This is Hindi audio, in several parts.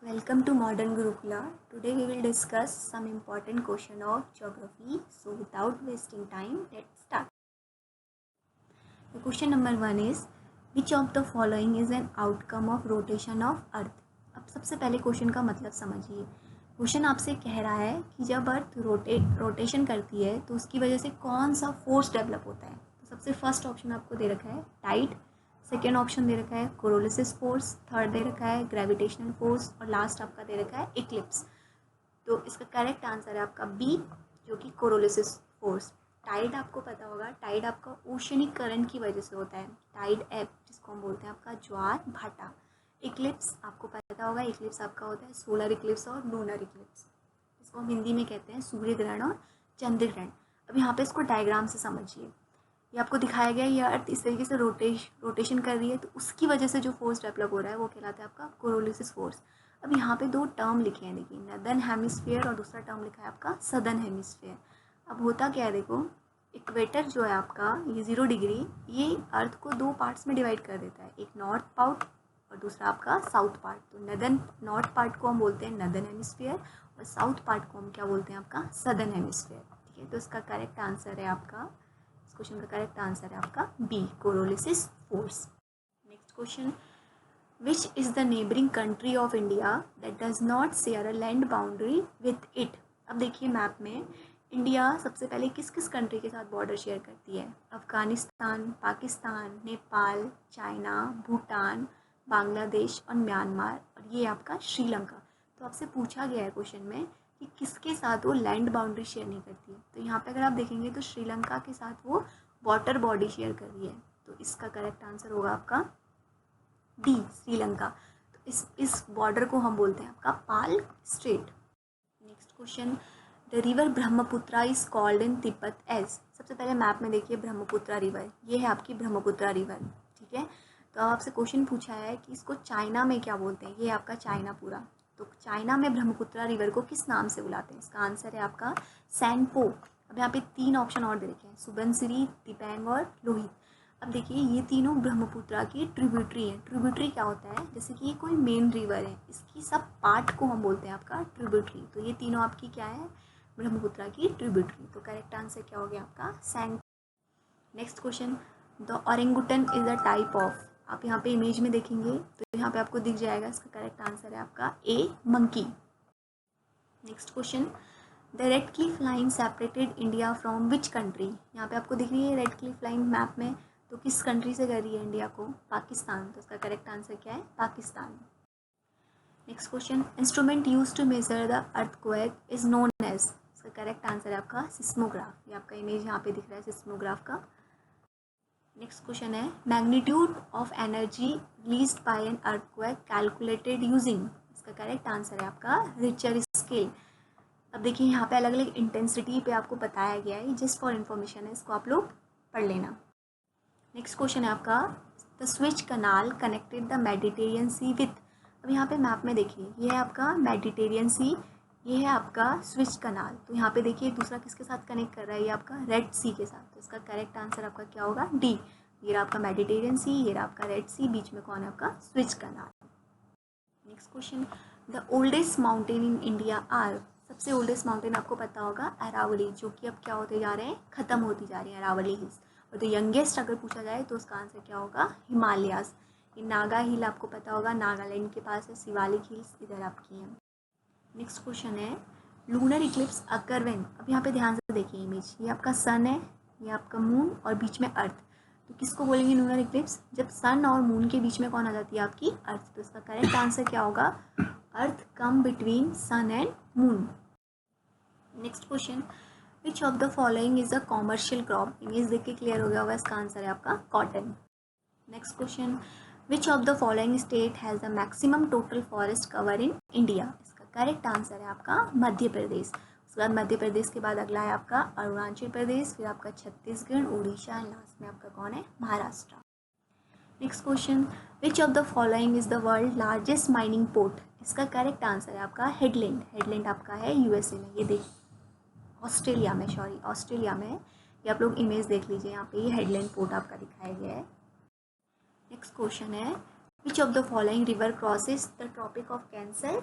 Welcome to Modern Gurukula. Today we will discuss some important question of geography. So without wasting time, let's start. The question number 1 is which of the following is an outcome of rotation of earth? अब सबसे पहले क्वेश्चन का मतलब समझिए. क्वेश्चन आपसे कह रहा है कि जब अर्थ रोटेशन करती है तो उसकी वजह से कौन सा फोर्स डेवलप होता है. तो सबसे फर्स्ट ऑप्शन आपको दे रखा है टाइड, सेकेंड ऑप्शन दे रखा है कोरोलिसिस फोर्स, थर्ड दे रखा है ग्रेविटेशनल फोर्स और लास्ट आपका दे रखा है इक्लिप्स. तो इसका करेक्ट आंसर है आपका बी जो कि कोरोलिसिस फोर्स. टाइड आपको पता होगा, टाइड आपका ओशनिक करंट की वजह से होता है. टाइड एब जिसको हम बोलते हैं आपका ज्वार भाटा. इक्लिप्स आपको पता होगा, इक्लिप्स आपका होता है सोलर इक्लिप्स और लूनर इक्लिप्स, इसको हम हिंदी में कहते हैं सूर्य ग्रहण और चंद्र ग्रहण. अब यहाँ पे इसको डायग्राम से समझिए. ये आपको दिखाया गया है ये अर्थ इस तरीके से रोटेशन कर रही है, तो उसकी वजह से जो फोर्स डेवलप हो रहा है वो कहलाता है आपका कोरोलिसिस फोर्स. अब यहाँ पे दो टर्म लिखे हैं, देखिए नॉर्दर्न हेमिस्फीयर और दूसरा टर्म लिखा है आपका सदर्न हेमिस्फीयर. अब होता क्या है, देखो इक्वेटर जो है आपका ये 0 डिग्री, ये अर्थ को दो पार्ट्स में डिवाइड कर देता है, एक नॉर्थ पार्ट और दूसरा आपका साउथ पार्ट. तो नॉर्थ पार्ट को हम बोलते हैं नॉर्दर्न हेमिस्फीयर और साउथ पार्ट को हम क्या बोलते हैं आपका सदर्न हेमिस्फीयर. ठीक है, तो इसका करेक्ट आंसर है आपका, इस क्वेश्चन का करेक्ट आंसर है आपका B Coriolis force. Next question, which is the neighbouring country of India that does not share a land boundary with it. अब देखिए मैप में इंडिया सबसे पहले किस किस कंट्री के साथ बॉर्डर शेयर करती है. अफगानिस्तान, पाकिस्तान, नेपाल, चाइना, भूटान, बांग्लादेश और म्यांमार और ये आपका श्रीलंका. तो आपसे पूछा गया है क्वेश्चन में कि किसके साथ वो लैंड बाउंड्री शेयर नहीं करती है. तो यहाँ पे अगर आप देखेंगे तो श्रीलंका के साथ वो वाटर बॉडी शेयर कर रही है. तो इसका करेक्ट आंसर होगा आपका डी श्रीलंका. तो इस बॉर्डर को हम बोलते हैं आपका Palk strait. Next question, the river Brahmaputra is called in Tibet as. सबसे पहले मैप में देखिए ब्रह्मपुत्रा रिवर, ये है आपकी ब्रह्मपुत्रा रिवर. ठीक है, तो आपसे क्वेश्चन पूछा है कि इसको चाइना में क्या बोलते हैं, ये आपका चाइना पूरा. तो चाइना में ब्रह्मपुत्रा रिवर को किस नाम से बुलाते हैं. इसका आंसर है आपका सैनपो. अब यहाँ पे तीन ऑप्शन और दे रखे हैं, सुबनसिरी, दिपेंग और लोहित. अब देखिए ये तीनों ब्रह्मपुत्रा की ट्रिब्यूटरी हैं. ट्रिब्यूटरी क्या होता है, जैसे कि ये कोई मेन रिवर है, इसकी सब पार्ट को हम बोलते हैं आपका ट्रिब्यूटरी. तो ये तीनों आपकी क्या है, ब्रह्मपुत्रा की ट्रिब्यूटरी. तो करेक्ट आंसर क्या हो गया आपका सैन. Next question, the orangutan is a type of. आप यहाँ पे इमेज में देखेंगे तो यहाँ पे आपको दिख जाएगा, इसका करेक्ट आंसर है आपका a monkey. Next question, the Radcliffe line separated India from which country. यहाँ पे आपको दिख रही है रेड क्लिफ लाइन मैप में, तो किस कंट्री से कर रही है इंडिया को, पाकिस्तान. तो इसका करेक्ट आंसर क्या है, Pakistan. Next question, instrument use to measure the earthquake is known as. इसका करेक्ट आंसर है आपका सिस्मोग्राफ. ये आपका इमेज यहाँ पे दिख रहा है सिस्मोग्राफ का. नेक्स्ट क्वेश्चन है, magnitude of energy released by an earthquake calculated using. इसका करेक्ट आंसर है आपका रिचर स्केल. अब देखिए यहाँ पे अलग अलग इंटेंसिटी पे आपको बताया गया है, जस्ट फॉर इन्फॉर्मेशन है, इसको आप लोग पढ़ लेना. नेक्स्ट क्वेश्चन है आपका, the Suez canal connected the Mediterranean sea with. अब यहाँ पे मैप में देखिए ये है आपका मेडिटेरियन सी, ये है आपका स्विच कनाल. तो यहाँ पे देखिए दूसरा किसके साथ कनेक्ट कर रहा है, ये आपका रेड सी के साथ. तो इसका करेक्ट आंसर आपका क्या होगा, डी. ये रहा आपका मेडिटेरियन सी, ये रहा आपका रेड सी, बीच में कौन है आपका Suez canal. Next question, the oldest mountain in India are. सबसे ओल्डेस्ट माउंटेन आपको पता होगा अरावली, जो कि अब क्या होते जा रहे हैं, खत्म होती जा रही है अरावली हिल्स. और द यंगेस्ट अगर पूछा जाए तो उसका आंसर क्या होगा, हिमालयाज. ये नागा हिल आपको पता होगा, नागालैंड के पास है, शिवालिक हिल्स इधर आपकी है. नेक्स्ट क्वेश्चन है, लूनर इक्लिप्स अकर व्हेन. अब यहाँ पे ध्यान से देखिए इमेज, ये आपका सन है, ये आपका मून और बीच में अर्थ. तो किसको बोलेंगे लूनर इक्लिप्स, जब सन और मून के बीच में कौन आ जाती है आपकी अर्थ. तो इसका करेक्ट आंसर क्या होगा, earth come between sun and moon. Next question, which of the following is a commercial crop. Image देख के क्लियर हो गया होगा, इसका आंसर है आपका cotton. Next question, which of the following state has the maximum total forest cover in India. इसका करेक्ट आंसर है आपका मध्य प्रदेश. उसके बाद मध्य प्रदेश के बाद अगला है आपका अरुणाचल प्रदेश, फिर आपका छत्तीसगढ़, उड़ीसा एंड लास्ट में आपका कौन है, Maharashtra. Next question, which of the following is the world largest mining port. इसका करेक्ट आंसर है आपका हेडलैंड. हेडलैंड आपका है यूएसए में, ये देख ऑस्ट्रेलिया में, सॉरी ऑस्ट्रेलिया में. ये आप लोग इमेज देख लीजिए, यहाँ पे ये हेडलैंड पोर्ट आपका दिखाया गया है. नेक्स्ट क्वेश्चन है, which of the following river crosses the tropic of cancer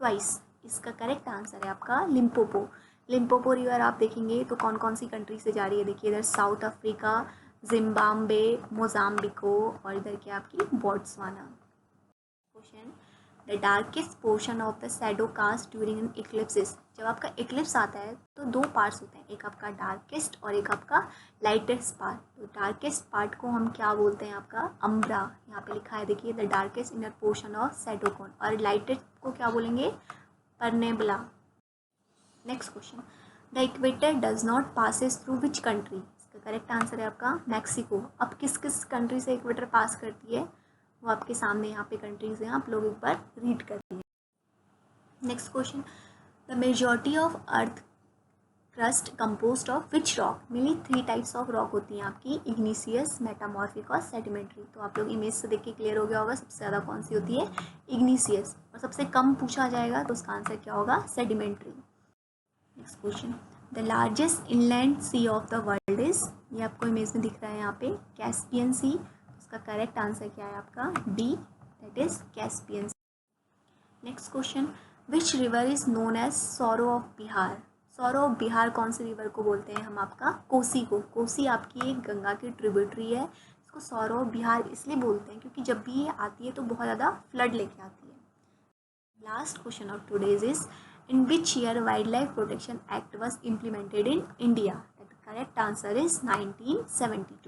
twice. इसका करेक्ट आंसर है आपका लिम्पोपो। लिम्पोपो रिवर आप देखेंगे तो कौन कौन सी कंट्री से जा रही है, देखिए इधर साउथ अफ्रीका, जिम्बाब्वे, मोजाम्बिको और इधर क्या आपकी Botswana. Question, the darkest portion of the shadow cast during an eclipse is. जब आपका इक्लिप्स आता है तो दो पार्ट्स होते हैं, एक आपका डार्केस्ट और एक आपका लाइटेस्ट पार्ट। तो डार्केस्ट पार्ट को हम क्या बोलते हैं, आपका अम्ब्रा। यहाँ पे लिखा है देखिए, the darkest inner portion of shadow cone. और लाइटेस्ट को क्या बोलेंगे, penumbra. Next question, the equator does not passes through which country. इसका करेक्ट आंसर है आपका मैक्सिको। अब किस किस कंट्री से इक्वेटर पास करती है वो आपके सामने यहाँ पे कंट्रीज हैं, आप लोग एक बार रीड करिए। Next question, the majority of earth crust composed of which rock. Mainly 3 types of rock होती हैं आपकी, इग्निशियस, मेटामॉर्फिक और सेडिमेंट्री। तो आप लोग इमेज से देख के क्लियर हो गया होगा सबसे ज़्यादा कौन सी होती है, इग्निशियस। और सबसे कम पूछा जाएगा तो उसका आंसर क्या होगा, sedimentary. Next question, the largest inland sea of the world is. ये आपको इमेज में दिख रहा है यहाँ पे, कैस्पियन सी। इसका करेक्ट आंसर क्या है आपका, B, that is Caspian sea. Next question, which river is known as sorrow of Bihar. Sorrow of Bihar कौन से रिवर को बोलते हैं हम, आपका कोसी को। कोसी आपकी एक गंगा की ट्रिब्यूटरी है। इसको सॉरो ऑफ बिहार इसलिए बोलते हैं क्योंकि जब भी ये आती है तो बहुत ज़्यादा फ्लड लेके आती है। Last question of today's is, in which year Wildlife Protection Act was implemented in India? The correct answer is 1970.